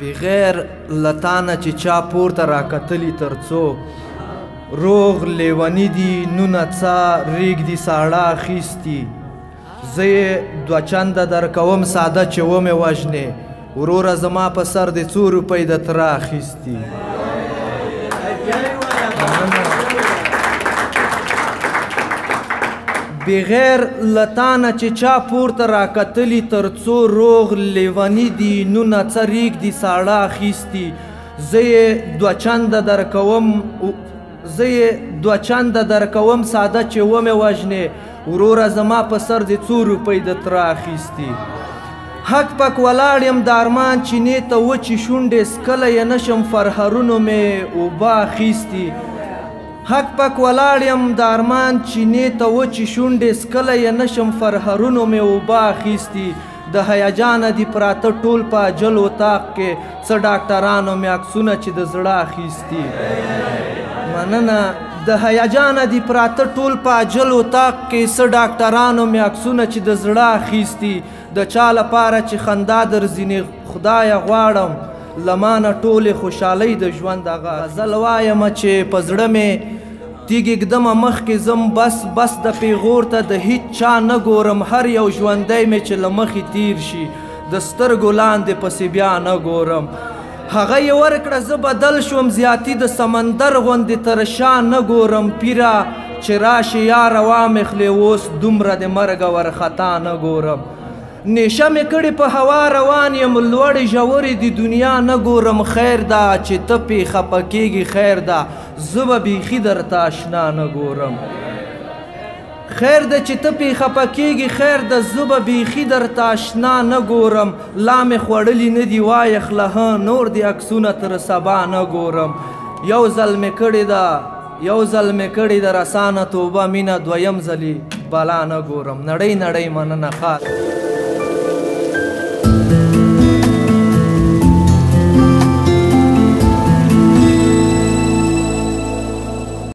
بغیر لتانه چې چا پورته راکتلی تر څو روغ لیونی دي نونه څه ریګ دي ساړه اخیستي زه یې دوه چنده درکوم ساده چې ومې وژنې وروره زما په سر د 2 روپۍ د تره اخیستي بغیر لتانه چې چا پورته راکتلی تر څو روغ لیونی دي نونه څه ریګ دي ساړه اخیستي زه یې دوه چنده درکوم ساده چې ومې وژنې وروره زما په سر د 2 روپۍ د تره اخیستي حق پک ولاړ یم د ارمان چینې ته وچې شونډې څکلی یې نشم فرهرونو مې اوبه اخیستي حق پک ولاړ یم د ارمان چینې ته وچې شونډې څکلی یې نشم فرهرونو مې اوبه اخیستي د هیجانه دي پراته ټول په اجل اتاق کې څه ډاکټرانو مې عکسونه چې د زړه اخیستي مننه د هیجانه دي پراته ټول په اجل اتاق کې څه ډاکټرانو مې عکسونه چې د زړه اخیستي د چا لپاره چې خندا درځینې خدایه غواړم له مانه ټولې خوشحالۍ د ژوند هغه غزل وایمه چې په زړه مې تیږې ږدمه مخکې ځم بس د پیغور ته د هیڅ چا نه ګورم هر یو ژوندی مې چې له مخې تیر شي د سترګو لاندې پسې بیا نه ګورم هغه یې ورکړه زه بدل شوم زیاتي د سمندر غوندې تر شا نه ګورم پیره چې راشي یاره وامخلې اوس دومره د مرګه ورخطا نه ګورم نیشه مې کړې په هوا روان یم لوړې ژورې د دنیا نه ګورم خیر ده چې ته پې خفه کېږي خیر ده زه به بیخي درته اشنا نه ګورم خیر ده چې ته پې خفه کېږي خیر ده زه به بیخي درته اشنا نه ګورم لا مې خوړلي نه دي وایخله نور د عکسونه تر سبا نه ګورم یو ځل مې کړې ده رسانه توبه مینه دویم ځلې بلا نه ګورم نړۍ مننه خاص